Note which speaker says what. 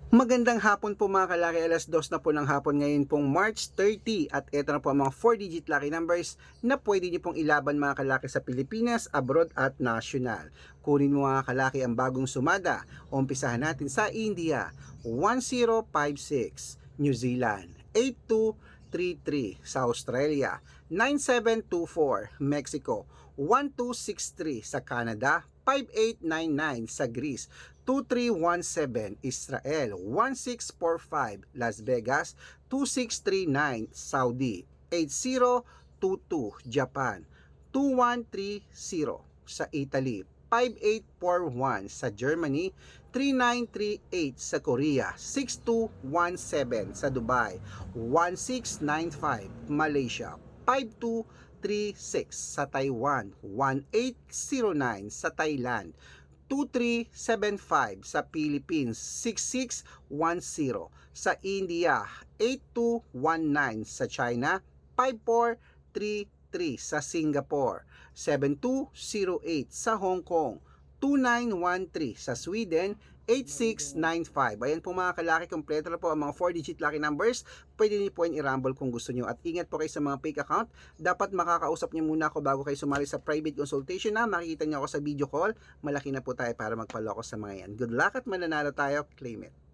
Speaker 1: Magandang hapon po mga kalaki, alas 2 na po ng hapon ngayon pong March 30 at ito na po ang mga 4-digit lucky numbers na pwede niyo pong ilaban mga kalaki sa Pilipinas, abroad at national. Kunin mo mga kalaki ang bagong sumada. Umpisahan natin sa India, 1056, New Zealand, 8233, sa Australia, 9724, Mexico, 1263 sa Canada, 5899 sa Greece, 2317 Israel, 1645 Las Vegas, 2639 Saudi, 8022 Japan, 2130 sa Italy, 5841 sa Germany, 3938 sa Korea, 6217 sa Dubai, 1695 Malaysia, 5236 sa Taiwan, 1809 sa Thailand, 2375 sa Philippines, 6610 sa India, 8219 sa China, 5433 sa Singapore, 7208 sa Hong Kong, 2913 sa Sweden, 8695. Ayan po mga kalaki, kompleto na po ang mga 4-digit lucky numbers. Pwede niyo po yung i-rumble kung gusto niyo. At ingat po kayo sa mga fake account. Dapat makakausap niyo muna ako bago kayo sumali sa private consultation na makikita niyo ako sa video call. Malaki na po tayo para magpaloko sa mga yan. Good luck at mananalo tayo. Claim it.